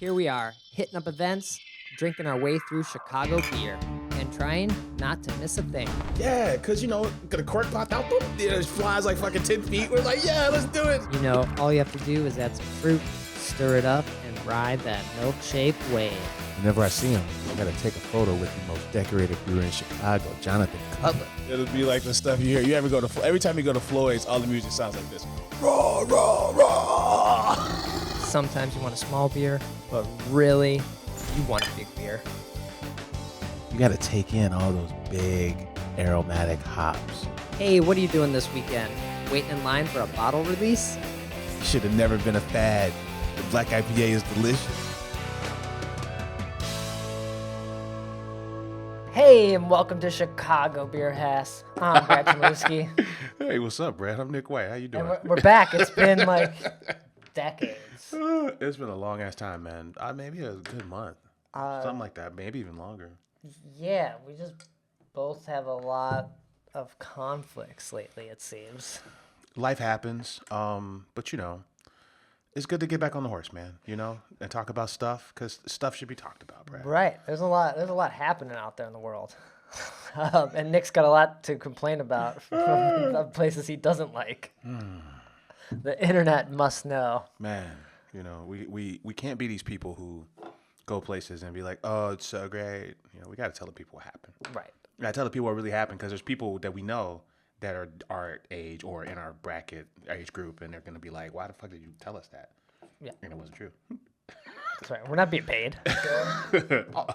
Here we are, hitting up events, drinking our way through Chicago beer, and trying not to miss a thing. Yeah, because, the cork popped out, boom, it flies like fucking 10 feet. We're like, yeah, let's do it. You know, all you have to do is add some fruit, stir it up, and ride that milkshake wave. Whenever I see him, I gotta take a photo with the most decorated brewer in Chicago, Jonathan Cutler. It'll be like the stuff you hear. You ever go to, every time you go to Floyd's, all the music sounds like this. Raw, raw, raw. Sometimes you want a small beer, but really, you want a big beer. You gotta take in all those big aromatic hops. Hey, what are you doing this weekend? Waiting in line for a bottle release? You should have never been a fad. The Black IPA is delicious. Hey, and welcome to Chicago Beer House. I'm Brad Chmielewski. Hey, what's up, Brad? I'm Nick White. How you doing? And we're back. It's been like decades. It's been a long ass time, man. Maybe a good month. Something like that. Maybe even longer. Yeah, we just both have a lot of conflicts lately, it seems. Life happens, but it's good to get back on the horse, man. And talk about stuff because stuff should be talked about, Brad. Right. There's a lot happening out there in the world. And Nick's got a lot to complain about from the places he doesn't like. The internet must know. Man, we can't be these people who go places and be like, oh, it's so great. We got to tell the people what happened. Right. We got to tell the people what really happened because there's people that we know that are our age or in our bracket, age group, and they're going to be like, why the fuck did you tell us that? Yeah. And it wasn't true. That's right. We're not being paid.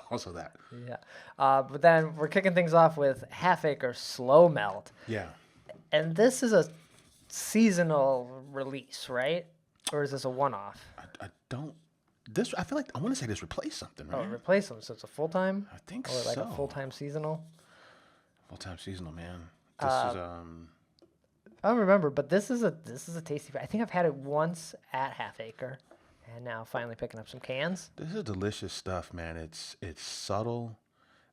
Also that. Yeah. But then we're kicking things off with Half Acre Slow Melt. Yeah. And this is a seasonal release, right? Or is this a one-off? I feel like I want to say this replaced something, right? Oh, replace them. So it's a full-time? I think Or like so. a full-time seasonal? Full-time seasonal, man. This is I don't remember, but this is a tasty beer. I think I've had it once at Half Acre, and now finally picking up some cans. This is delicious stuff, man. It's subtle.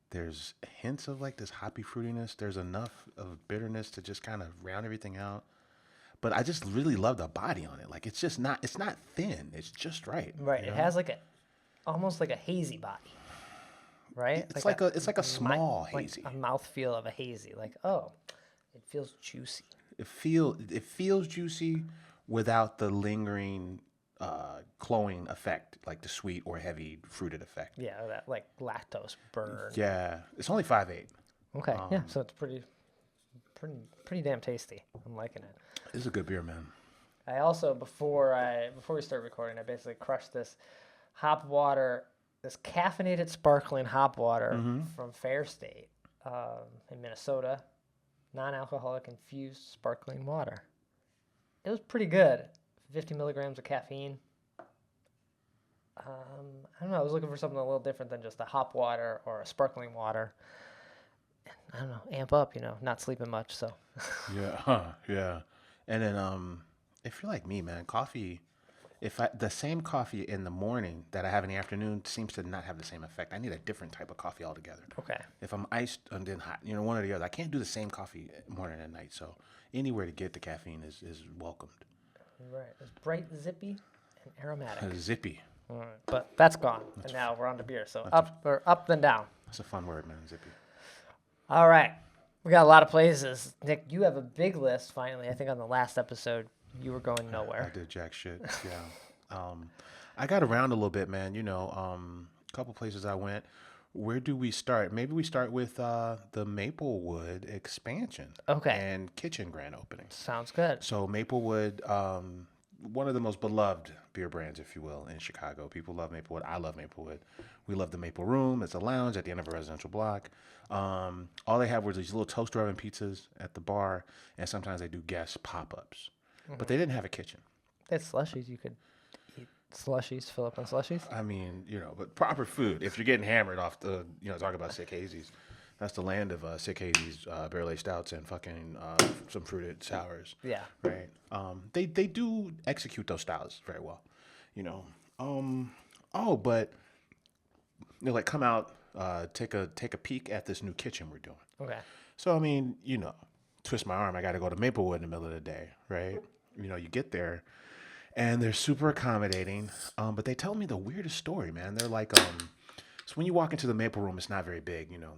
There's hints of like this hoppy fruitiness. There's enough of bitterness to just kind of round everything out. But I just really love the body on it. Like it's not thin. It's just right. Right. It has almost like a hazy body. Right? It's like a small hazy. Like a mouthfeel of a hazy. Like, oh, it feels juicy. It feels juicy without the lingering cloying effect, like the sweet or heavy fruited effect. Yeah, that like lactose burn. Yeah. It's only 5.8. Okay. Yeah, so it's pretty damn tasty. I'm liking it. It's a good beer, man. I also before we start recording, I basically crushed this hop water, this caffeinated sparkling hop water from Fair State in Minnesota, non-alcoholic infused sparkling water. It was pretty good. 50 milligrams of caffeine. I don't know. I was looking for something a little different than just a hop water or a sparkling water. And, I don't know. Amp up, not sleeping much. So. Yeah. Yeah. And then if you're like me, man, coffee, the same coffee in the morning that I have in the afternoon seems to not have the same effect. I need a different type of coffee altogether. Okay. If I'm iced and then hot, one or the other. I can't do the same coffee morning and night. So anywhere to get the caffeine is welcomed. Right. It's bright, zippy, and aromatic. Zippy. All right. But that's gone. And now we're on to beer. So up then down. That's a fun word, man. Zippy. All right. We got a lot of places. Nick, you have a big list finally. I think on the last episode, you were going nowhere. I did jack shit. Yeah. I got around a little bit, man. A couple places I went. Where do we start? Maybe we start with the Maplewood expansion. Okay. And kitchen grand opening. Sounds good. So Maplewood, one of the most beloved beer brands, if you will, in Chicago. People love Maplewood. I love Maplewood. We love the Maple Room. It's a lounge at the end of a residential block. All they have were these little toaster oven pizzas at the bar, and sometimes they do guest pop-ups. But they didn't have a kitchen. They had slushies. You could eat slushies, fill up on slushies. I mean, but proper food. If you're getting hammered off the, talk about Sick Hazies. That's the land of Sick Hazies, barrel-aged stouts, and fucking some fruited sours. Yeah. Right. They do execute those styles very well. But like come out, take a peek at this new kitchen we're doing. Okay. So I mean, twist my arm. I got to go to Maplewood in the middle of the day, right? You get there, and they're super accommodating. But they tell me the weirdest story, man. They're like, so when you walk into the Maple Room, it's not very big, you know.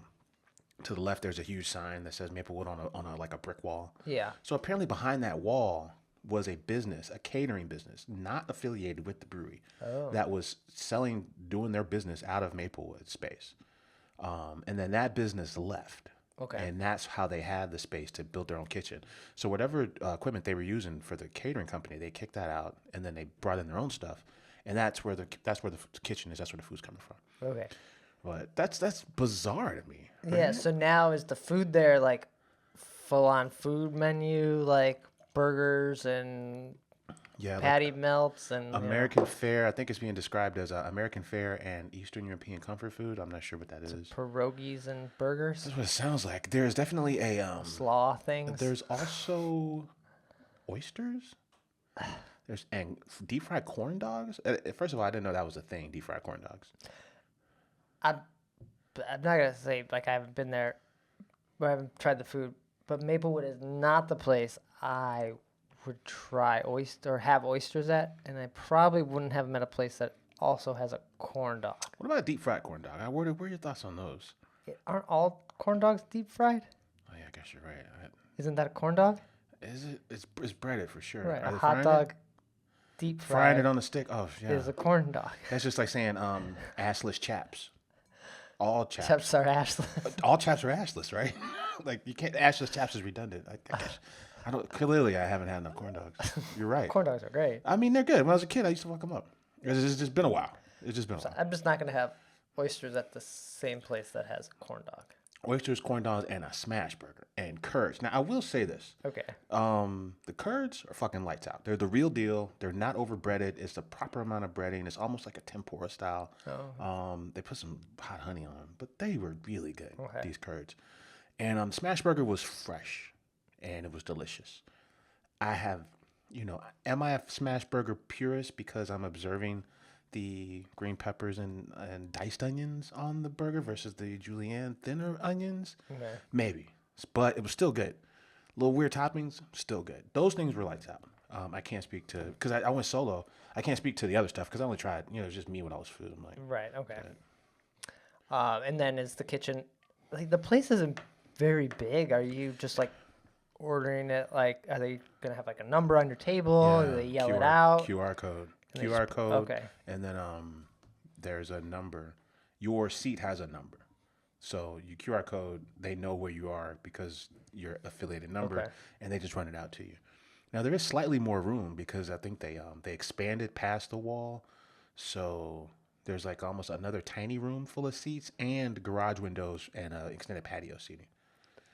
To the left, there's a huge sign that says Maplewood on a like a brick wall. Yeah. So apparently, behind that wall was a business, a catering business, not affiliated with the brewery, that was doing their business out of Maplewood space. And then that business left. Okay. And that's how they had the space to build their own kitchen. So whatever equipment they were using for the catering company, they kicked that out, and then they brought in their own stuff. And that's where the kitchen is. That's where the food's coming from. Okay. But that's bizarre to me. Yeah. So now is the food there like full on food menu, like burgers and Yeah, patty melts and American fare. I think it's being described as American fare and Eastern European comfort food. I'm not sure what that is. pierogies and burgers, That's what it sounds like. There's definitely a slaw things. There's also oysters. There's and deep fried corn dogs. First of all, I didn't know that was a thing. Deep fried corn dogs. I'm not gonna say like I haven't been there, or I haven't tried the food, but Maplewood is not the place I would try have oysters at, and I probably wouldn't have them at a place that also has a corn dog. What about a deep fried corn dog? What are your thoughts on those? Aren't all corn dogs deep fried? Oh yeah, I guess you're right. Isn't that a corn dog? Is it? It's breaded for sure. Right, Are a they hot frying dog it? deep Frying fried it on the stick. Oh yeah. is a corn dog. That's just like saying assless chaps. All chaps. Chaps are ashless. All chaps are ashless, right? Like you can't. Ashless chaps is redundant. I guess. I don't. Clearly, I haven't had enough corn dogs. You're right. Corn dogs are great. I mean, they're good. When I was a kid, I used to fuck them up. It's just been a while. It's just been a while. I'm just not gonna have oysters at the same place that has a corn dog. Oysters, corn dogs, and a smash burger and curds. Now, I will say this. Okay. The curds are fucking lights out. They're the real deal. They're not overbreaded. It's the proper amount of breading. It's almost like a tempura style. They put some hot honey on them, but they were really good. Okay. These curds, and the smash burger was fresh, and it was delicious. I have, am I a smash burger purist because I'm observing the green peppers and diced onions on the burger versus the julienne thinner onions? Okay. Maybe, but it was still good. Little weird toppings, still good. Those things were lights out. I can't speak to because I went solo. I can't speak to the other stuff because I only tried. It was just me with all this food. I'm like, Right. Okay. And then is the kitchen like the place isn't very big? Are you just like ordering it? Like, are they gonna have like a number on your table? Do they yell it out? QR code. And they QR code. okay. And then there's a number. Your seat has a number. So you QR code, they know where you are because your affiliated number, Okay. and they just run it out to you. Now there is slightly more room because I think they expanded past the wall, so there's like almost another tiny room full of seats and garage windows and extended patio seating.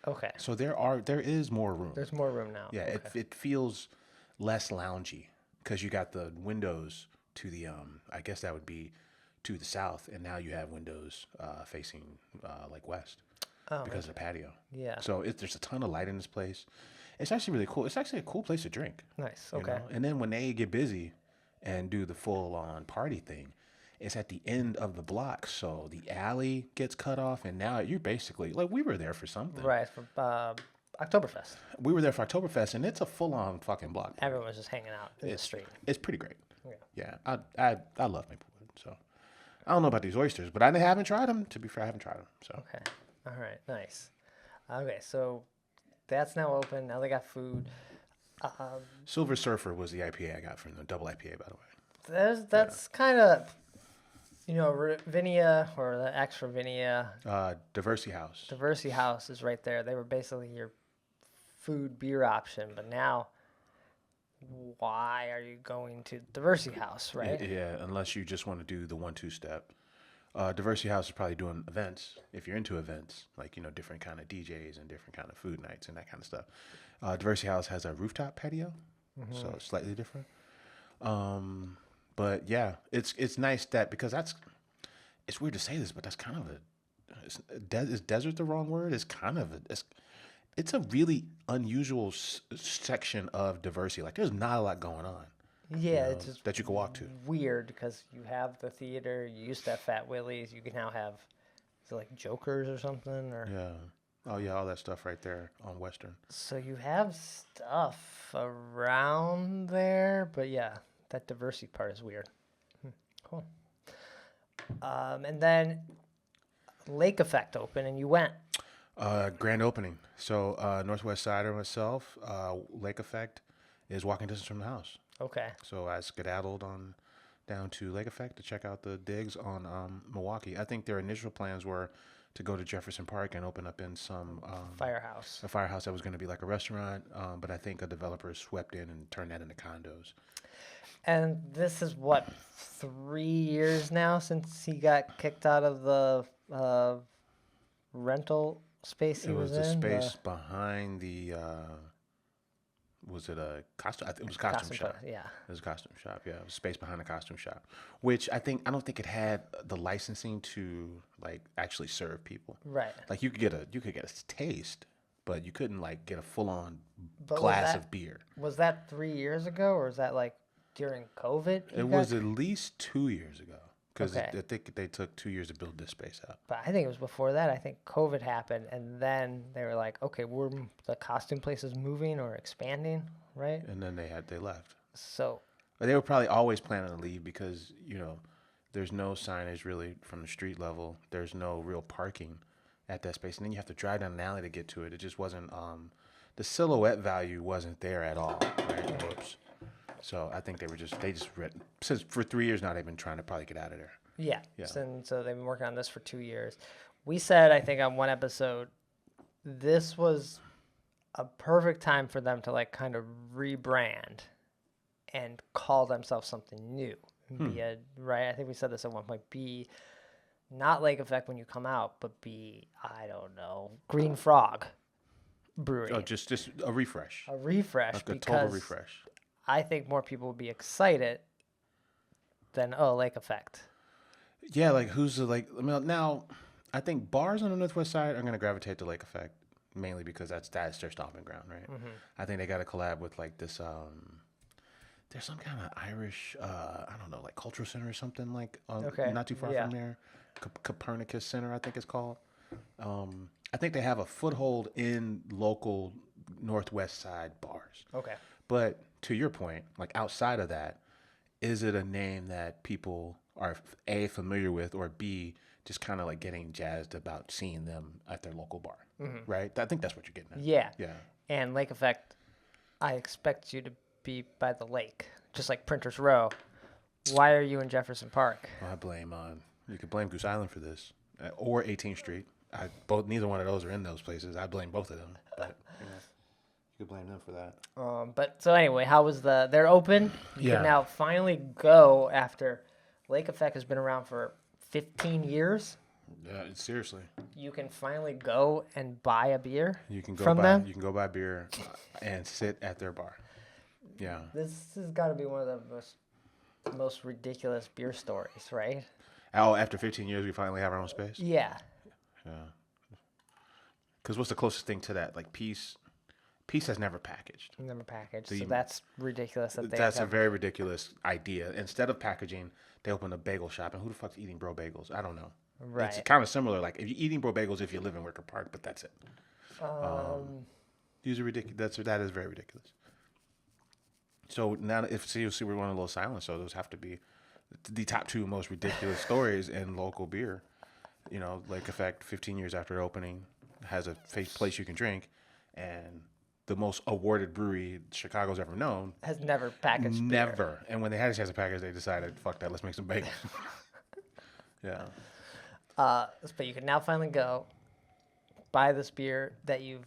Okay. So there is more room. There's more room now. Yeah, Okay. it feels less loungy because you got the windows to the I guess that would be to the south, and now you have windows facing like west because of the patio. Yeah. So there's a ton of light in this place. It's actually really cool. It's actually a cool place to drink. Nice. you Okay. know? And then when they get busy and do the full on party thing, it's at the end of the block, so the alley gets cut off, and now you're basically like we were there for something. Right. For Oktoberfest. We were there for Oktoberfest, and it's a full on fucking block. Everyone's just hanging out in the street. It's pretty great. Yeah. Yeah, I love Maplewood. So I don't know about these oysters, but I haven't tried them. To be fair, I haven't tried them. So Okay. All right. Nice. Okay. So that's now open. Now they got food. Silver Surfer was the IPA I got from the double IPA, by the way. That's kind of, Vinia or the extra Vinia. Diversity House. Diversity House is right there. They were basically your food beer option, but now why are you going to Diversity House, right? Yeah, unless you just want to do the 1-2 step. Diversity House is probably doing events. If you're into events, like different kind of DJs and different kind of food nights and that kind of stuff. Diversity House has a rooftop patio, so it's slightly different. But yeah, it's nice that because it's weird to say this, but that's kind of is desert the wrong word? It's kind of it's a really unusual section of diversity. Like there's not a lot going on. Yeah, it's just that you can walk to. weird because you have the theater. You used to have Fat Willie's. You can now have, is it like Jokers or something? Or Yeah. Oh yeah, all that stuff right there on Western. so you have stuff around there, but yeah, that diversity part is weird. Cool. And then Lake Effect opened, and you went. Grand opening. So Northwest Sider myself, Lake Effect is walking distance from the house. Okay. So I skedaddled on down to Lake Effect to check out the digs on Milwaukee. I think their initial plans were to go to Jefferson Park and open up in some Firehouse. a firehouse that was going to be like a restaurant, but I think a developer swept in and turned that into condos. And this is what, 3 years now since he got kicked out of the rental space he It was was the in. space behind the. Was it a costume? It was a costume shop. Yeah. It was a costume shop. Yeah, it was space behind the costume shop, which I don't think it had the licensing to like actually serve people. Right. Like you could get a taste, but you couldn't like get a full on But was glass that- of beer. Was that 3 years ago, or was that like during COVID? It was at least 2 years ago because Okay. I think they took 2 years to build this space up. But I think it was before that. I think COVID happened, and then they were like, okay, the costume place is moving or expanding, right? And then they left. So, But they were probably always planning to leave because there's no signage really from the street level. There's no real parking at that space, and then you have to drive down an alley to get to it. It just wasn't. The silhouette value wasn't there at all. Right? Whoops. So I think they just since for 3 years now they've been trying to probably get out of there. yeah. Yeah. So they've been working on this for 2 years. We said, I think on one episode, this was a perfect time for them to like kind of rebrand and call themselves something new. Right? I think we said this at one point. Be not Lake Effect when you come out, but be, I don't know, Green Frog Brewery. Oh, just a refresh. A refresh, Like a because total refresh. I think more people would be excited than Lake Effect. Yeah, like who's the like? I mean, now I think bars on the Northwest Side are gonna gravitate to Lake Effect mainly because that's their stomping ground, right? I think they got to collab with like this. There's some kind of Irish, I don't know, like cultural center or something like Okay, not too far yeah. from there. Copernicus Center, I think it's called. I think they have a foothold in local Northwest Side bars. Okay. But to your point, like outside of that, is it a name that people are A, familiar with, or B, just kind of like getting jazzed about seeing them at their local bar, right? I think that's what you're getting at. Yeah. Yeah. And Lake Effect, I expect you to be by the lake, just like Printers Row. Why are you in Jefferson Park? I blame you could blame Goose Island for this, or 18th Street. Neither one of those are in those places. I blame both of them, but you could blame them for that. But so anyway, how was they're open? You Yeah. can now finally go after Lake Effect has been around for 15 years. Yeah, seriously. You can finally go and buy a beer You can go from buy them. you can go buy beer and sit at their bar. Yeah. This has got to be one of the most ridiculous beer stories, right? Oh, after 15 years, we finally have our own space. Yeah. Yeah. Because what's the closest thing to that? Like Peace has never packaged. Never packaged. The- So that's ridiculous that they That's a have. very ridiculous idea. Instead of packaging, they open a bagel shop, and who the fuck's eating bro bagels? I don't know. It's Right. kind of similar. Like if you're eating bro bagels, if you live in Wicker Park, but that's it. These are ridiculous. That is very ridiculous. So now, if you see, we're going a little silent. So those have to be the top two most ridiculous stories in local beer. Lake Effect, 15 years after opening, has a place you can drink, and the most awarded brewery Chicago's ever known. Has never packaged beer. Never. And when they had a chance to package, they decided, fuck that, let's make some bagels. Yeah. But you can now finally go buy this beer that you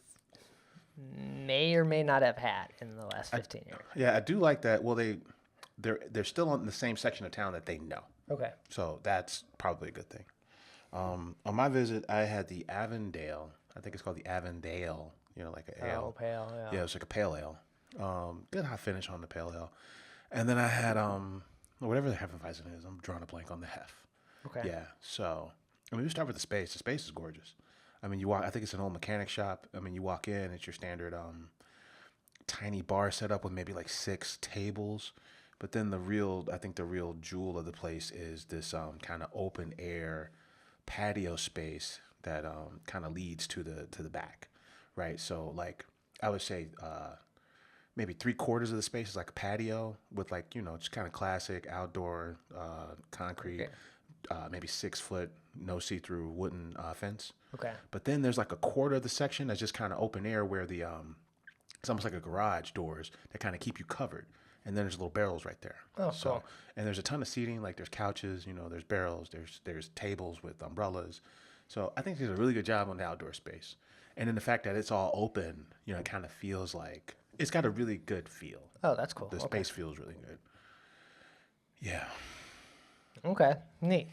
may or may not have had in the last 15 years. Yeah, I do like that. Well, they're still in the same section of town that they know. Okay. So that's probably a good thing. On my visit, I had the Avondale. I think it's called the Avondale, like an ale. Oh, pale, yeah. Yeah, it's like a pale ale. Good hot finish on the pale ale. And then I had whatever the Hefeweizen is. I'm drawing a blank on the Hef. Okay. Yeah. So we start with the space. The space is gorgeous. I mean, you walk. I think it's an old mechanic shop. I mean, you walk in. It's your standard tiny bar set up with maybe like 6 tables. But then I think the real jewel of the place is this kind of open air patio space that kind of leads to the back, right? So like I would say maybe 3/4 of the space is like a patio with like, just kind of classic outdoor concrete, Okay. Maybe 6 foot, no see-through wooden fence. Okay. But then there's like a quarter of the section that's just kind of open air where it's almost like a garage doors that kind of keep you covered. And then there's little barrels right there. Oh, so, cool. And there's a ton of seating, like there's couches, there's barrels, there's tables with umbrellas. So I think they did a really good job on the outdoor space. And then the fact that it's all open, it kind of feels like it's got a really good feel. Oh, that's cool. The Okay. space feels really good. Yeah. Okay, neat.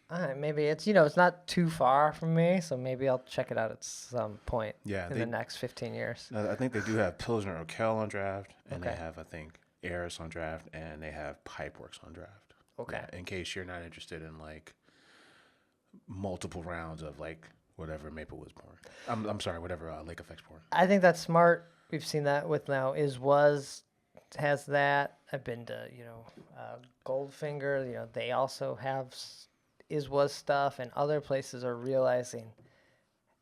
All right, maybe it's not too far from me, so maybe I'll check it out at some point Yeah, in the next 15 years. I think they do have Pilsner Urquell on draft, and they Okay. have, I think, Eris on draft, and they have Pipeworks on draft. Okay. Yeah, in case you're not interested in like multiple rounds of like whatever Maplewood's born. I'm sorry, whatever Lake Effect's born. I think that's smart. We've seen that with now has that. I've been to Goldfinger. They also have stuff, and other places are realizing,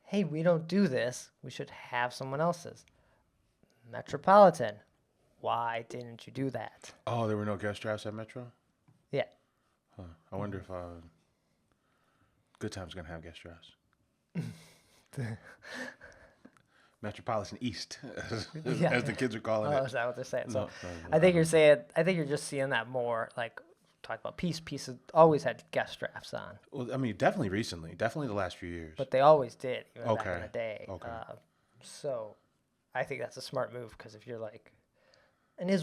hey, we don't do this. We should have someone else's. Metropolitan, why didn't you do that? Oh, there were no guest drafts at Metro? Yeah. Huh. I wonder if Good Time's going to have guest drafts. Metropolitan East, as the kids are calling Oh, it. is that what they're saying? No, So no, I think you're just seeing that more. Like talk about pieces always had guest drafts on, Well, I mean, definitely recently, definitely the last few years. but they always did even back in Okay. the day. Okay. So I think that's a smart move because if you're like, and I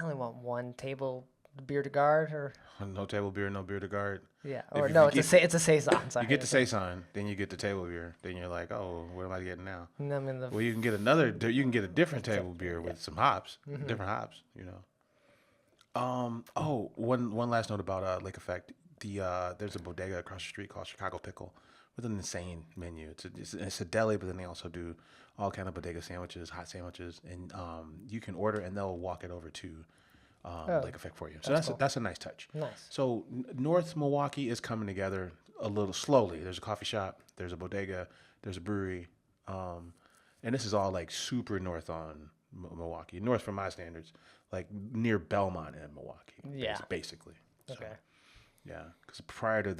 only want one table beer to guard or No table beer, no beer to guard. yeah If or you no get- it's a saison. Sorry. You get the saison, then you get the table beer. Then you're like, oh, what am I getting now? And I mean Well, you can get a different table beer with some hops, different hops. One last note about Lake Effect. There's a bodega across the street called Chicago Pickle with an insane menu. It's a deli, but then they also do all kind of bodega sandwiches, hot sandwiches, and you can order and they'll walk it over to Lake Effect for you. So that's a nice touch. Nice. So North Milwaukee is coming together a little slowly. There's a coffee shop, there's a bodega, there's a brewery, and this is all like super north on Milwaukee, north from my standards, like near Belmont and Milwaukee. Yeah. basically. So, Okay. yeah, because prior to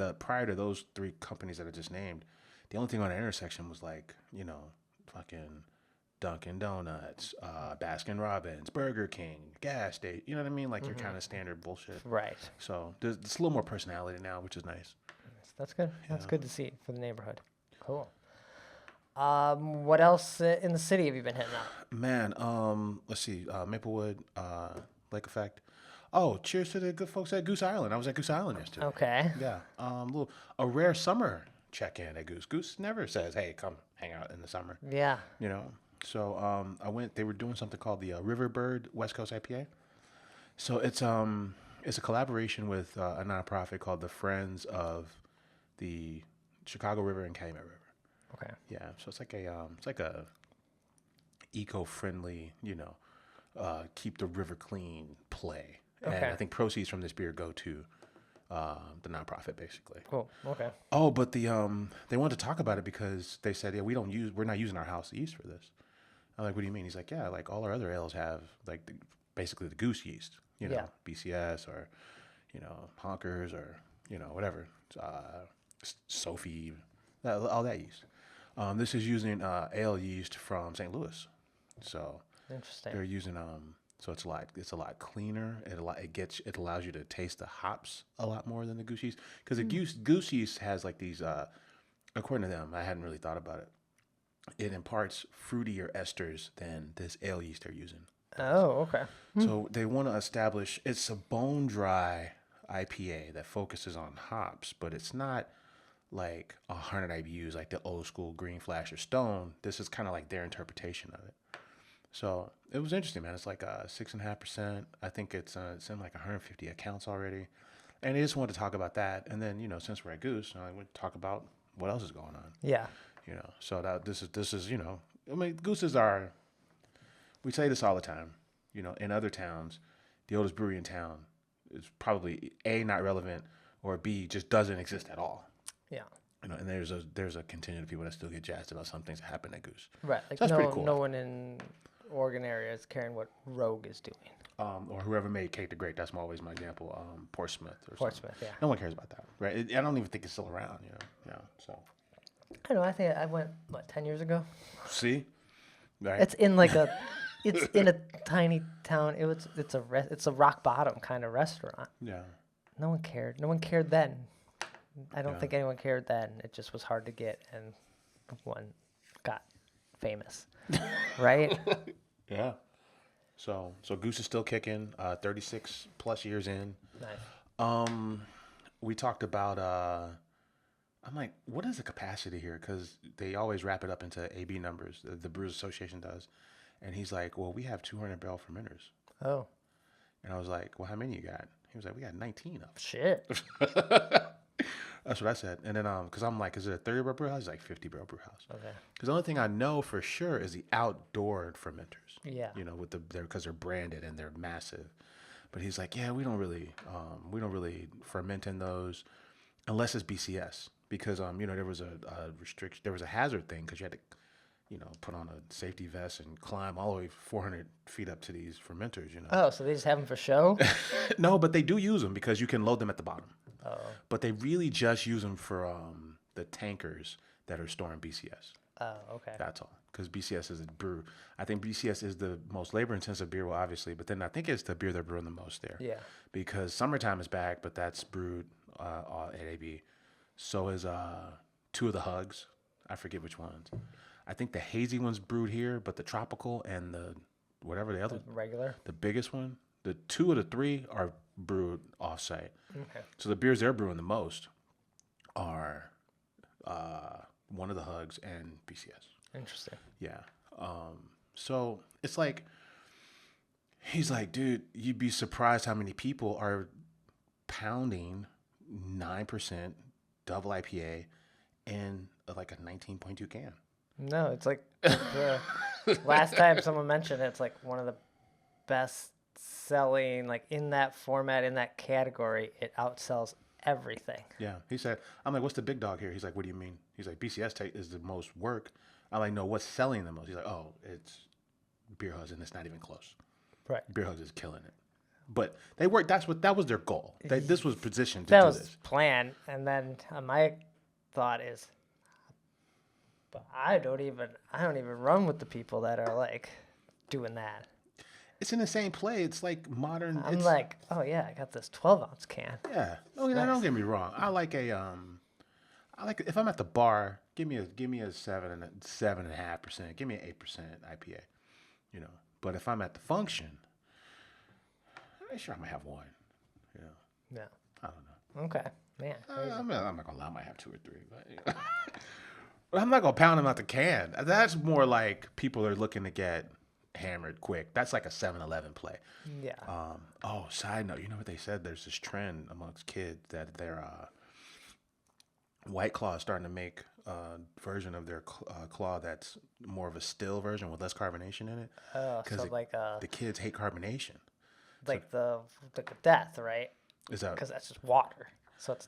those three companies that I just named, the only thing on the intersection was like fucking Dunkin' Donuts, Baskin Robbins, Burger King, gas station. You know what I mean? Like your kind of standard bullshit. Right. So there's a little more personality now, which is nice. That's good. That's good to see for the neighborhood. Cool. What else in the city have you been hitting up? Man, let's see, Maplewood, Lake Effect. Oh, cheers to the good folks at Goose Island. I was at Goose Island yesterday. Okay. Yeah, a rare summer check-in at Goose. Goose never says, "Hey, come hang out in the summer." Yeah. So I went. They were doing something called the Riverbird West Coast IPA. So it's a collaboration with a nonprofit called the Friends of the Chicago River and Calumet River. Okay. Yeah, so it's like a eco-friendly, keep the river clean play. And Okay. I think proceeds from this beer go to the nonprofit, basically. Cool. Okay. Oh, but they wanted to talk about it because they said, yeah, we're not using our house yeast for this. I'm like, what do you mean? He's like, yeah, like all our other ales have like basically the goose yeast, Yeah. BCS or Honkers or whatever, Sophie, all that yeast. This is using ale yeast from St. Louis, so Interesting. they're using so it's a lot cleaner. It allows you to taste the hops a lot more than the goose yeast because the goose yeast has like these according to them, I hadn't really thought about it. It imparts fruitier esters than this ale yeast they're using. Oh, okay. So they want to establish it's a bone dry IPA that focuses on hops, but it's not like 100 IBUs like the old school Green Flash or Stone. This is kind of like their interpretation of it. So it was interesting, man. It's like 6.5%. I think it's in like 150 accounts already. And I just wanted to talk about that. And then, since we're at Goose, I want to talk about what else is going on. Yeah. So that this is I mean, Gooses are, we say this all the time, in other towns, the oldest brewery in town is probably A, not relevant, or B, just doesn't exist at all. Yeah. And there's a contingent of people that still get jazzed about some things that happen at Goose. Right. Like So that's no, pretty cool. no one in organ areas carrying what Rogue is doing. Or whoever made Kate the Great. That's always my example. Portsmouth or something. Portsmouth, yeah. No one cares about that, right? I don't even think it's still around. Yeah. So I don't know. I think I went 10 years ago. see, right? It's in it's in a tiny town. It's a rock bottom kind of restaurant. Yeah. No one cared. No one cared then. I don't think anyone cared then. It just was hard to get, and one got famous, right? Yeah. So Goose is still kicking. 36 plus years in. Nice. We talked about. I'm like, what is the capacity here? Because they always wrap it up into AB numbers. The Brewers Association does, and he's like, well, we have 200 barrel fermenters. Oh, And I was like, well, how many you got? He was like, we got 19 of shit. them. That's what I said. And then, because I'm like, is it a 30 barrel brew house? He's like, 50 barrel brew house. Okay. Because the only thing I know for sure is the outdoor fermenters. Yeah. With because they're branded and they're massive. But he's like, yeah, we don't really ferment in those unless it's BCS. Because there was a restriction, there was a hazard thing because you had to, put on a safety vest and climb all the way 400 feet up to these fermenters. Oh, so they just have them for show? No, but they do use them because you can load them at the bottom. Oh. But they really just use them for the tankers that are storing BCS. Oh, okay. That's all. Because BCS is a brew. I think BCS is the most labor-intensive beer, well, obviously. But then I think it's the beer they're brewing the most there. Yeah. Because summertime is back, but that's brewed at AB. So is two of the Hugs. I forget which ones. I think the hazy one's brewed here, but the tropical and the whatever the other Regular? the biggest one, the two of the three are brewed off-site. Okay. So the beers they're brewing the most are one of the Hugs and BCS. Interesting. Yeah. So it's like, he's like, dude, you'd be surprised how many people are pounding 9% double IPA in like a 19.2 can. No, it's like the last time someone mentioned it, it's like one of the best selling, like in that format, in that category, it outsells everything. Yeah. He said, I'm like, what's the big dog here? He's like, what do you mean? He's like, BCS is the most work. I'm like, no, what's selling the most? He's like, oh, it's Beer Hugs, and it's not even close. Right. Beer Hugs is killing it. But they worked. That was their goal. This was positioned to That do was this. plan, and then my thought is, but I don't even run with the people that are like doing that. It's in the same play. It's like modern. I'm like, oh yeah, I got this 12-ounce can. Yeah. No, don't get me wrong. I like if I'm at the bar, give me a 7.5%. Give me an 8% IPA. But if I'm at the function, I'm sure I might have one. No. I don't know. Okay, man. I'm not gonna lie. I might have two or three, but but I'm not gonna pound them out the can. That's more like people are looking to get hammered quick. That's like a 7-Eleven play. Yeah. Side note, you know what they said? There's this trend amongst kids that they're White Claw is starting to make a version of their claw that's more of a still version with less carbonation in it. So like the kids hate carbonation. like the death, right? Is that Because that's just water. So it's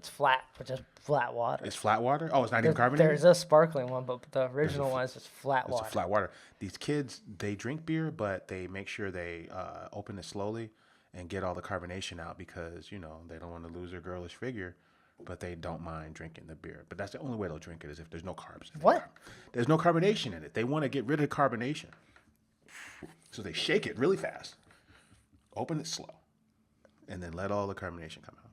flat, but just flat water. it's flat water? Oh, it's not even carbonated? There's a sparkling one, but the original one is just flat It's water. a flat water. These kids, they drink beer, but they make sure they open it slowly and get all the carbonation out because, they don't want to lose their girlish figure, but they don't mind drinking the beer. But that's the only way they'll drink it is if there's no carbs in it. What? There's no carbonation in it. They want to get rid of the carbonation. So they shake it really fast, open it slow, and then let all the carbonation come out.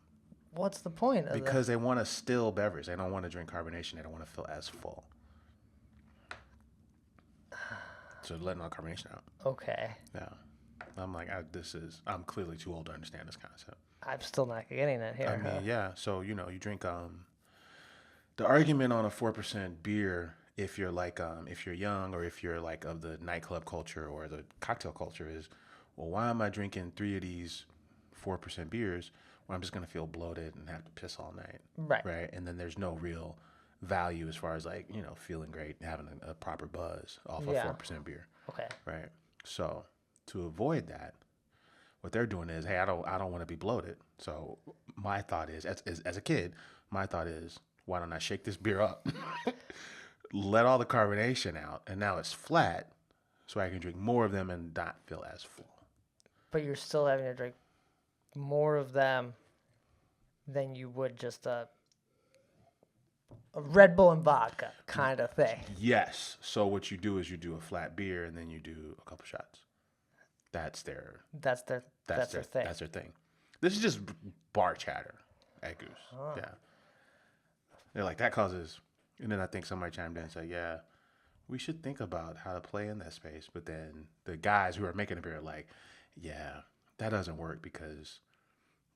What's the point of that? Because they want a still beverage. They don't want to drink carbonation. They don't want to feel as full. So letting all carbonation out. Okay. Yeah. I'm like, I'm clearly too old to understand this concept. I'm still not getting it here. I mean, yeah. So, you drink, the argument on a 4% beer, if you're like, if you're young or if you're like of the nightclub culture or the cocktail culture is, well, why am I drinking 3 of these 4% beers when I'm just going to feel bloated and have to piss all night? Right. Right. And then there's no real value as far as like, feeling great, having a proper buzz off of 4% beer. Okay. Right. So to avoid that, what they're doing is, hey, I don't want to be bloated. So my thought is, as a kid, my thought is, why don't I shake this beer up, let all the carbonation out, and now it's flat. so I can drink more of them and not feel as full. But you're still having to drink more of them than you would just a Red Bull and vodka kind of thing. Yes. So what you do is you do a flat beer and then you do a couple shots. That's their That's their thing. That's their thing. This is just bar chatter at Goose. Yeah. They're like, that causes, and then I think somebody chimed in and said, yeah, we should think about how to play in that space. But then the guys who are making the beer are like, yeah, that doesn't work because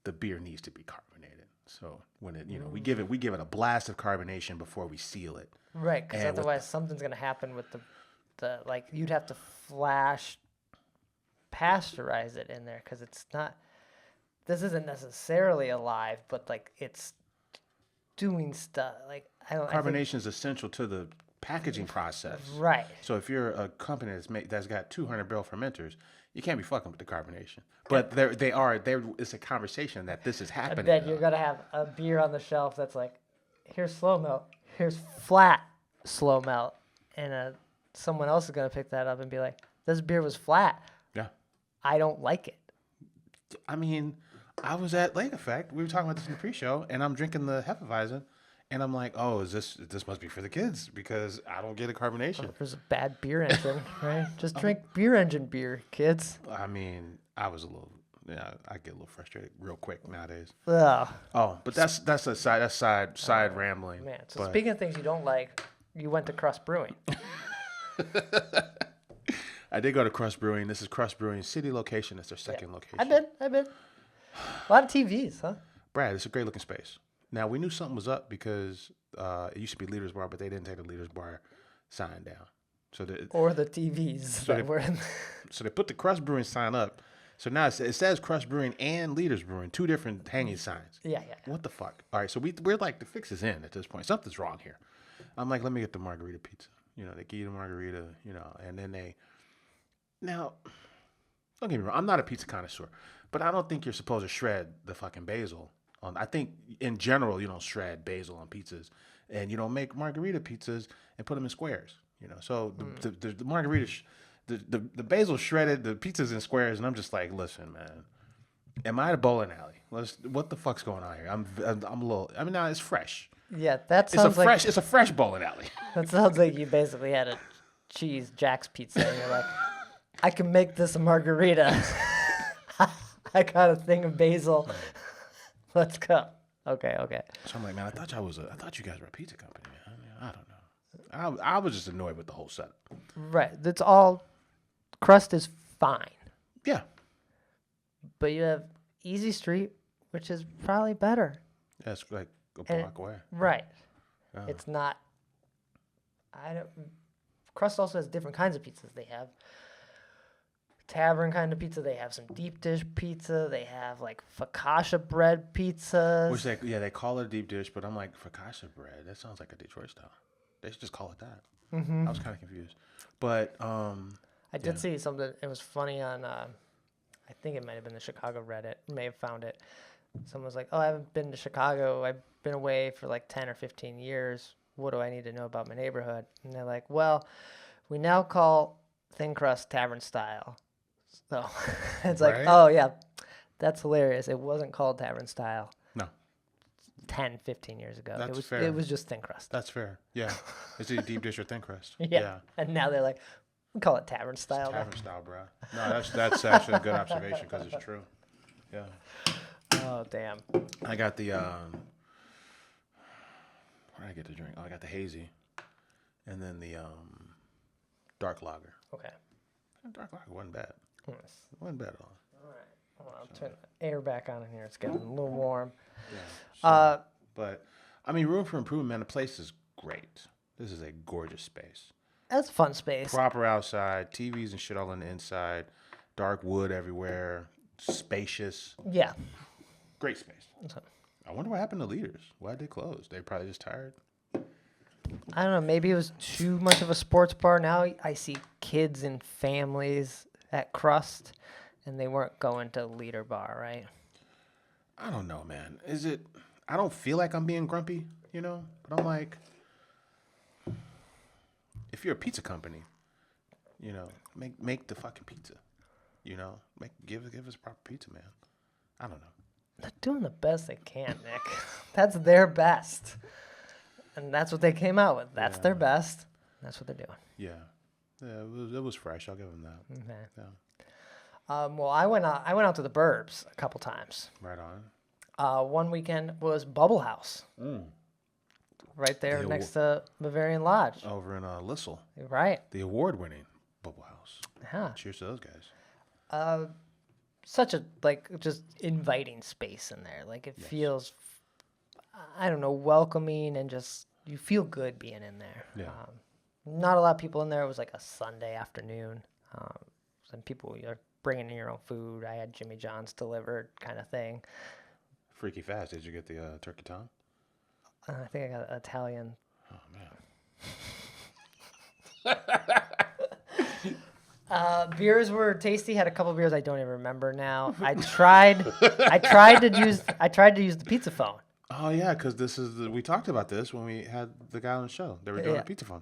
the beer needs to be carbonated. So when it, we give it a blast of carbonation before we seal it. Right, because And with otherwise something's gonna happen with the like you'd have to flash pasteurize it in there because it's not. This isn't necessarily alive, but like it's doing stuff. Like I don't. Carbonation is essential to the packaging process. Right. So if you're a company that's got 200 barrel fermenters, you can't be fucking with the carbonation. But it's a conversation that this is happening. Then you're gonna have a beer on the shelf that's like, here's slow melt, here's flat slow melt, and someone else is gonna pick that up and be like, this beer was flat. Yeah. I don't like it. I mean, I was at Lake Effect. We were talking about this in the pre-show, and I'm drinking the Hefeweizen, and I'm like, oh, this must be for the kids because I don't get a carbonation. There's a bad beer engine, right? Just drink beer engine beer, kids. I mean, I was a little, I get a little frustrated real quick nowadays. Ugh. Oh, but that's a side rambling. Man, so But speaking of things you don't like, you went to Crust Brewing. I did go to Crust Brewing. This is Crust Brewing city location. It's their second location. I've been. A lot of TVs, huh? Brad, it's a great looking space. Now we knew something was up because it used to be Leaders Bar, but they didn't take the Leaders Bar sign down. So Or the TVs that were in. So they put the Crust Brewing sign up. So now it says Crust Brewing and Leaders Brewing, two different hanging signs. Yeah. What the fuck? All right, so we're like, the fix is in at this point. Something's wrong here. I'm like, let me get the margarita pizza. They give you the margarita, and then now, don't get me wrong, I'm not a pizza connoisseur, but I don't think you're supposed to shred the fucking basil. I think in general you don't shred basil on pizzas, and you don't make margarita pizzas and put them in squares. So the margarita, the basil shredded, the pizza's in squares, and I'm just like, listen, man, am I at a bowling alley? What the fuck's going on here? I'm a little. I mean, now it's fresh. Yeah, that sounds like It's a fresh bowling alley. that sounds like you basically had a cheese Jack's pizza, and you're like, I can make this a margarita. I got a thing of basil. Let's go. Okay. So I'm like, man, I thought you guys were a pizza company, man. I don't know. I was just annoyed with the whole setup. Right. That's all. Crust is fine, Yeah. but you have Easy Street, which is probably better. That's like a block away. Right. It's not. Crust also has different kinds of pizzas. They have tavern kind of pizza. They have some deep dish pizza. They have like focaccia bread pizzas. Which they call it a deep dish, but I'm like, focaccia bread. That sounds like a Detroit style. They should just call it that. Mm-hmm. I was kind of confused, but I did see something. It was funny on. I think it might have been the Chicago Reddit. May have found it. Someone was like, "Oh, I haven't been to Chicago. I've been away for like 10 or 15 years. What do I need to know about my neighborhood?" And they're like, "Well, we now call thin crust tavern style." So it's like, Right? oh yeah, that's hilarious. It wasn't called tavern style no, 10, 15 years ago. That's It was fair. It was just thin crust. that's fair. Yeah, it's either deep dish or thin crust. Yeah. And now they're like, we call it tavern style. Tavern style, bro. No, that's actually a good observation because it's true. Yeah. Oh damn. I got the what did I get to drink? Oh, I got the hazy, and then the dark lager. Okay. Dark lager wasn't bad. Yes. It wasn't bad at all. All right. Well, I'll turn the air back on in here. It's getting a little warm. Yeah. But I mean, room for improvement, man. The place is great. This is a gorgeous space. That's a fun space. Proper outside, TVs and shit all on the inside, dark wood everywhere, spacious, Yeah. great space. I wonder what happened to Leaders. Why did they close? They probably just tired. I don't know. Maybe it was too much of a sports bar. Now I see kids and families at Crust, and they weren't going to Leader Bar, right? I don't know, man. Is it? I don't feel like I'm being grumpy, but I'm like, if you're a pizza company, You know, make the fucking pizza. You know, give us proper pizza, man. I don't know. They're doing the best they can, Nick. That's their best. And that's what they came out with. That's their best. That's what they're doing. Yeah. Yeah, it was fresh. I'll give them that. Okay. Yeah. Well, I went out to the Burbs a couple times. Right on. One weekend was Bubble House. Right there next to Bavarian Lodge. Over in Lissel. Right. The award-winning Bubble House. Yeah. Cheers to those guys. Such a just inviting space in there. Like it feels, I don't know, welcoming and just you feel good being in there. Yeah. Not a lot of people in there. It was like a Sunday afternoon. And people are bringing in your own food. I had Jimmy John's delivered, kind of thing. Freaky fast. Did you get the turkey tongue? I think I got Italian. Oh man. Beers were tasty. Had a couple beers I don't even remember now. I tried to use the pizza phone. Oh yeah, because we talked about this when we had the guy on the show. They were doing Yeah. a pizza phone.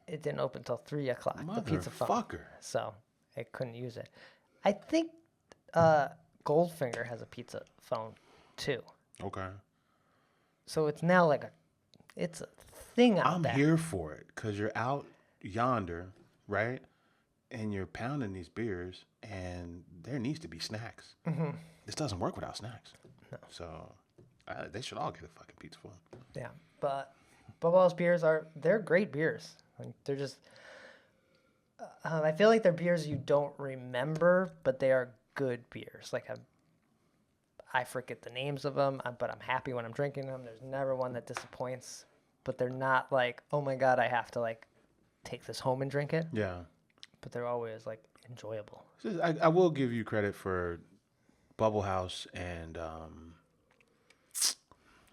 It didn't open until 3 o'clock. The pizza phone. Motherfucker. So I couldn't use it. I think Goldfinger has a pizza phone too. Okay. So it's now it's a thing out I'm there. here for it because you're out yonder, right? And you're pounding these beers, and there needs to be snacks. Mm-hmm. This doesn't work without snacks. No. So they should all get a fucking pizza phone. Yeah, but Bubble House beers they're great beers. Like, they're just I feel like they're beers you don't remember, but they are good beers. Like I forget the names of them, but I'm happy when I'm drinking them. There's never one that disappoints, but they're not like, oh my God, I have to take this home and drink it. Yeah. But they're always enjoyable. I will give you credit for Bubble House and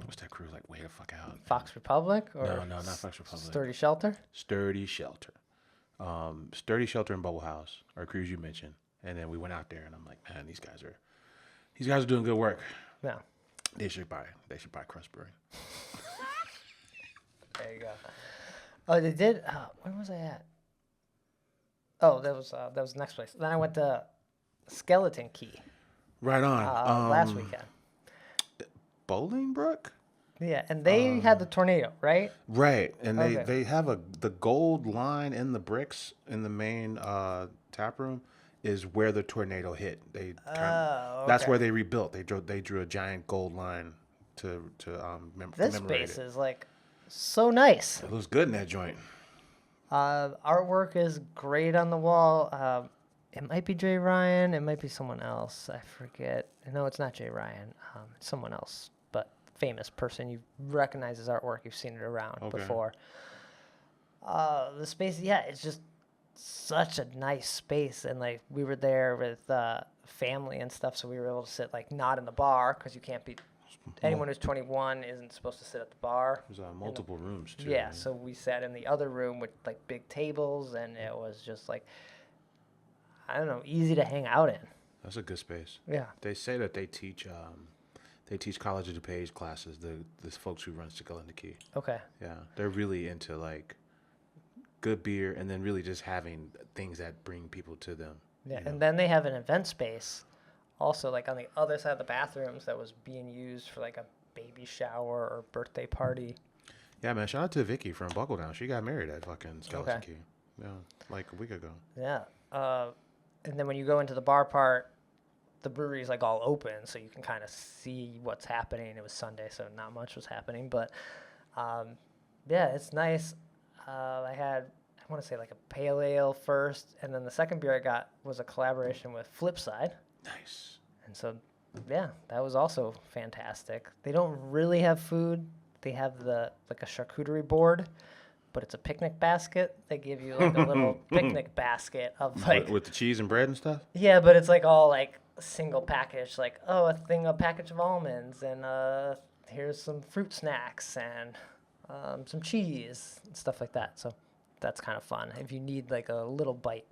what's that crew like? Way the fuck out. Fox Republic or No, not Fox Republic. Sturdy Shelter. Sturdy Shelter. Sturdy Shelter and Bubble House are crews you mentioned, and then we went out there, and I'm like, man, these guys are doing good work. Yeah. They should buy Crust Brewing. There you go. Oh, they did. Where was I at? Oh, that was the next place. Then I went to Skeleton Key Right on. last weekend. Bolingbrook? Yeah, and they had the tornado, right? Right, and Okay. they have the gold line in the bricks in the main tap room is where the tornado hit. That's okay. where they rebuilt. They drew a giant gold line to This commemorate space it. is so nice. It looks good in that joint. Artwork is great on the wall. It might be Jay Ryan. It might be someone else. I forget. No, it's not Jay Ryan. It's someone else, but famous person. You recognize his artwork. You've seen it around before. The space, it's just such a nice space. And we were there with family and stuff, so we were able to sit not in the bar because you can't be. Anyone who's 21 isn't supposed to sit at the bar. There's multiple rooms too. Yeah, so we sat in the other room with big tables, and it was just I don't know, easy to hang out in. That's a good space. Yeah. They say that they teach College of DuPage classes. The folks who run Skeleton Key. Okay. Yeah, they're really into good beer, and then really just having things that bring people to them. Yeah, and then they have an event space, also on the other side of the bathrooms that was being used for a baby shower or birthday party. Yeah, man. Shout out to Vicky from Buckledown. She got married at fucking Skeleton Okay. Key. Yeah, a week ago. Yeah. And then when you go into the bar part, the brewery is all open, so you can kind of see what's happening. It was Sunday, so not much was happening, but it's nice. I want to say a pale ale first, and then the second beer I got was a collaboration with Flipside. Nice. And so, that was also fantastic. They don't really have food. They have a charcuterie board, but it's a picnic basket. They give you a little picnic basket of with the cheese and bread and stuff. yeah, but it's all single package. A package of almonds, and here's some fruit snacks and some cheese and stuff like that. So that's kind of fun if you need a little bite.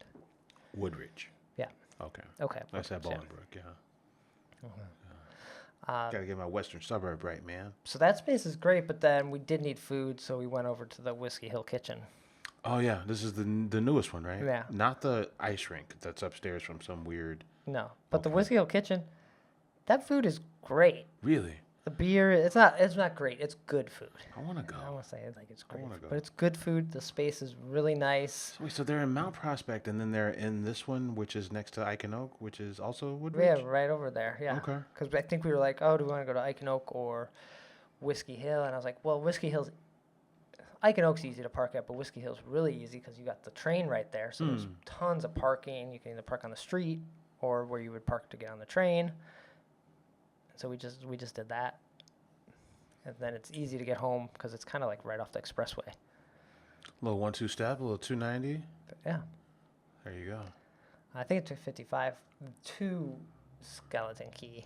Woodridge. Yeah. Okay. Okay. That's at perfect, Bolingbrook. Yeah. Gotta get my western suburb right, man. So that space is great, but then we did need food, so we went over to the Whiskey Hill Kitchen. Oh yeah, this is the newest one, right? Yeah. Not the ice rink that's upstairs from some weird. No, but the Okay. Whiskey Hill Kitchen, that food is great. Really, The beer, it's not great. It's good food. I want to go. I don't want to say it like it's great, wanna food, go. but it's good food. The space is really nice. So, wait, so they're in Mount Prospect, and then they're in this one, which is next to Ike and Oak, which is also Woodridge. Yeah, right over there. Yeah. Okay. Because I think we were like, oh, do we want to go to Ike and Oak or Whiskey Hill? And I was like, well, Whiskey Hill's Ike and Oak's easy to park at, but Whiskey Hill's really easy because you got the train right there. So there's tons of parking. You can either park on the street or where you would park to get on the train. So we just did that. And then it's easy to get home because it's kind of like right off the expressway. Little 1-2 step, a little 290. But yeah, There you go. I think it took 55 to Skeleton Key,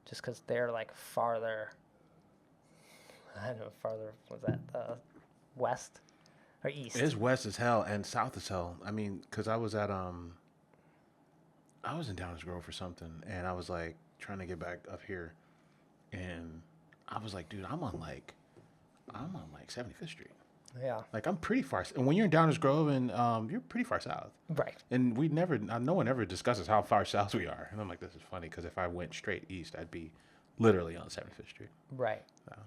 just because they're like farther. I don't know, farther was that west or east? It's west as hell and south as hell. I mean, cause I was in Downers Grove for something, and I was like trying to get back up here, and I was like, dude, I'm on like 75th Street. Yeah, Like I'm pretty far. And when you're in Downers Grove, and you're pretty far south. right. And no one ever discusses how far south we are. And I'm like, this is funny because if I went straight east, I'd be literally on 75th Street. Right. Yeah.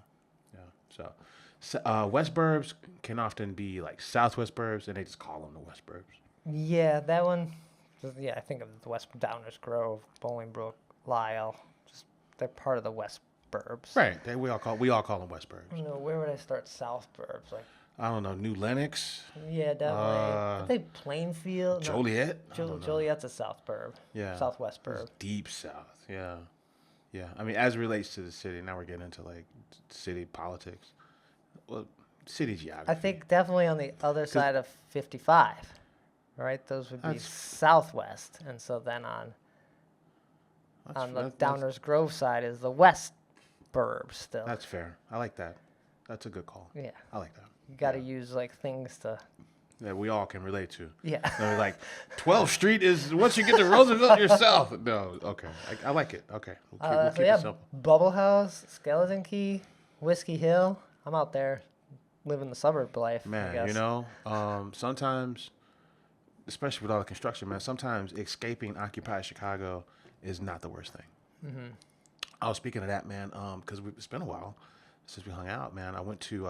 So, West Burbs can often be like Southwest Burbs, and they just call them the West Burbs. Yeah, that one. Yeah, I think of the West Downers Grove, Bolingbrook, Lyle. Just they're part of the West Burbs. Right. We all call them West Burbs. I don't know, where would I start South Burbs? Like, I don't know. New Lenox, yeah, definitely. I think Plainfield. no, Joliet. I don't know. Joliet's a South Burb. Yeah. Southwest Burb. Deep South. Yeah. Yeah. I mean, as it relates to the city, now we're getting into like city politics. Well, city geography. I think definitely on the other side of 55, right? Those would be That's- southwest, and so then on the that's- Downers Grove side is the West Burbs still. That's fair. I like that. That's a good call. Yeah, I like that. you got to use like things to. That we all can relate to. Yeah. They're like, 12th Street is once you get to Roosevelt yourself. No, okay. I like it. Okay. We'll keep So yeah, it simple. Bubble House, Skeleton Key, Whiskey Hill. I'm out there living the suburb life. I Man, guess. you know, sometimes, especially with all the construction, man, sometimes escaping Occupy Chicago is not the worst thing. Mm-hmm. I was speaking of that, man, because it's been a while since we hung out, man. I went to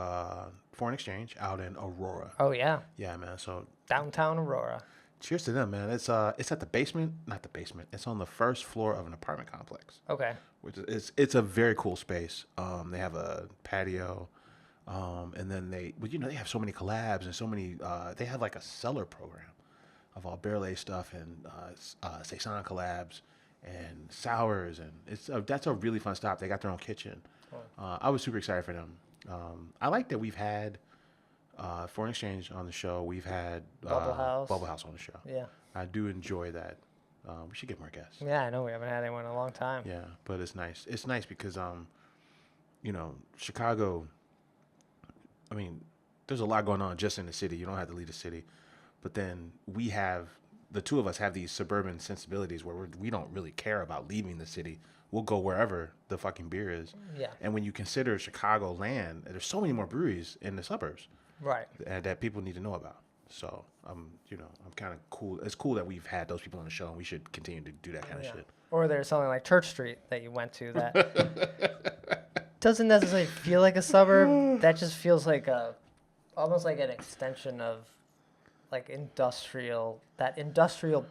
Foreign Exchange out in Aurora. Oh yeah, Yeah, man. So downtown Aurora. cheers to them, man. It's at the basement, not the basement. It's on the first floor of an apartment complex. Okay. Which is it's a very cool space. They have a patio, and then they have so many collabs and so many. They have like a cellar program of all barrel aged stuff and saison collabs and sours, and that's a really fun stop. They got their own kitchen. I was super excited for them. I like that we've had Foreign Exchange on the show. We've had Bubble House on the show. Yeah. I do enjoy that. We should get more guests. Yeah, I know we haven't had anyone in a long time. Yeah, but it's nice. It's nice because Chicago. I mean, there's a lot going on just in the city. You don't have to leave the city, but then the two of us have these suburban sensibilities where we don't really care about leaving the city. We'll go wherever the fucking beer is. Yeah. And when you consider Chicago land, there's so many more breweries in the suburbs Right. that people need to know about. So I'm kind of cool. It's cool that we've had those people on the show, and we should continue to do that kind of Yeah. shit. Or there's something like Church Street that you went to that doesn't necessarily feel like a suburb. That just feels like almost like an extension of like industrial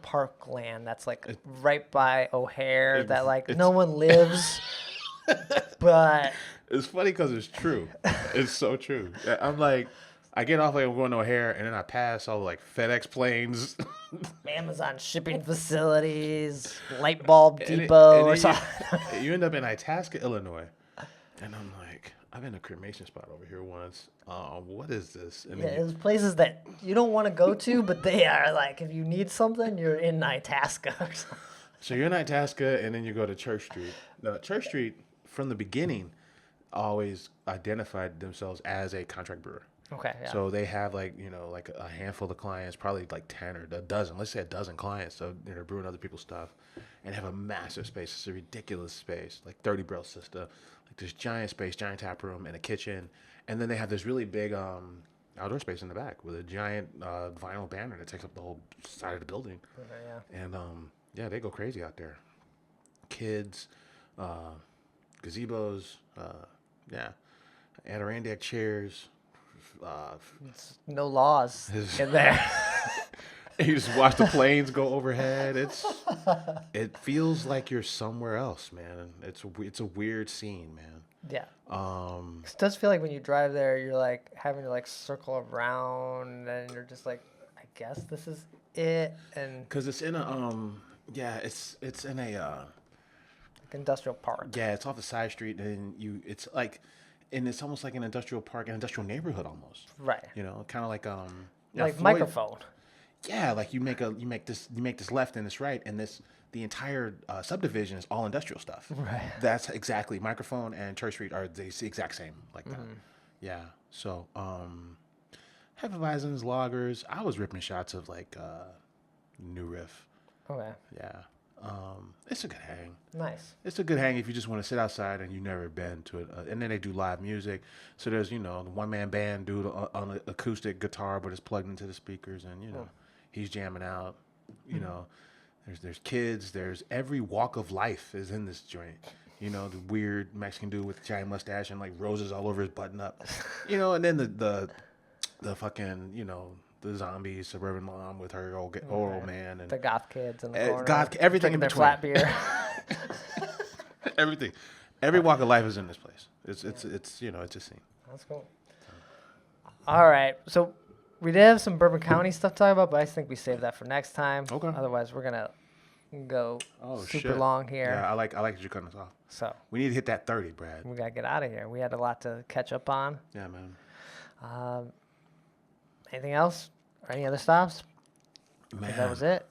park land that's like right by O'Hare that like no one lives. But It's funny because it's true. It's so true. I'm like, I get off like I'm going to O'Hare, and then I pass all like FedEx planes. Amazon shipping facilities, light bulb And depot or then something. you end up in Itasca, Illinois, and I'm like, I've been to a cremation spot over here once. What is this? And Yeah, then there's places that you don't want to go to, but they are like, if you need something, you're in Itasca or something. so you're in Itasca, and then you go to Church Street. Now, Church Street, from the beginning, always identified themselves as a contract brewer. Okay, yeah. So they have like a handful of clients, probably like 10 or a dozen. Let's say a dozen clients. So they're brewing other people's stuff, and have a massive space. It's a ridiculous space, like 30 barrel system, like this giant space, giant tap room, and a kitchen. And then they have this really big outdoor space in the back with a giant vinyl banner that takes up the whole side of the building. Okay, yeah. And yeah, they go crazy out there. Kids, gazebos, yeah, Adirondack chairs. It's no laws in there. You just watch the planes go overhead. It feels like you're somewhere else, man. It's a weird scene, man. Yeah. Um, It does feel like when you drive there, you're like having to like circle around, and you're just like, I guess this is it, and Cause it's in a yeah, it's in a like industrial park. yeah, it's off the side street, and it's like, and it's almost like an industrial park, an industrial neighborhood almost. Right. You know, kind of like yeah, Like Floyd- microphone. Yeah, like you make this left and this right, and the entire subdivision is all industrial stuff. Right. That's exactly Microphone and Church Street are the exact same like that. Mm-hmm. Yeah. So Hefeweizens, loggers. I was ripping shots of like New Riff. Okay. Yeah. It's a good hang. Nice. It's a good hang if you just want to sit outside and you've never been to it. And then they do live music. So there's, the one-man band dude on an acoustic guitar, but it's plugged into the speakers, and, he's jamming out. There's kids. There's every walk of life is in this joint. The weird Mexican dude with the giant mustache and, like, roses all over his button-up. And then the fucking, the zombie suburban mom with her old man. And The goth kids in the corner. Everything in drinking their between. flat beer. Everything. Every walk of life is in this place. It's it's a scene. That's cool. All right. So we did have some Bourbon County stuff to talk about, but I think we saved that for next time. Okay. Otherwise, we're going to go super shit. long here. Yeah, I like that you're cutting us off. So We need to hit that 30, Brad. we got to get out of here. We had a lot to catch up on. Yeah, man. Anything else? Or any other stops? Man, That was it.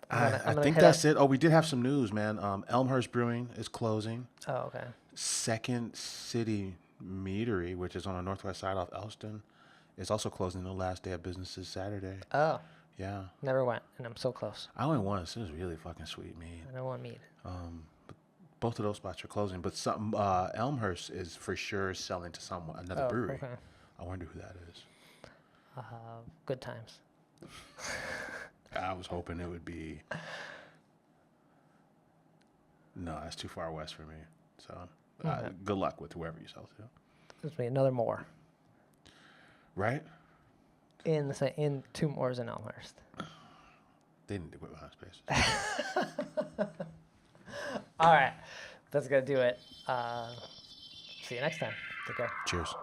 I gonna think hit that's it. Oh, we did have some news, man. Elmhurst Brewing is closing. Oh, okay. Second City Meadery, which is on the northwest side off Elston, is also closing the last day of business is Saturday. Oh, Yeah. never went, and I'm so close. I went once. It was really fucking sweet meat. I don't want meat. Both of those spots are closing, but some Elmhurst is for sure selling to another Oh, brewery. okay. I wonder who that is. Good times. I was hoping it would be. No, that's too far west for me. So, Okay. good luck with whoever you sell to. There's me another more. Right? In two mores in Elmhurst. They need to quit behind space. All right. That's going to do it. See you next time. Take care. Cheers.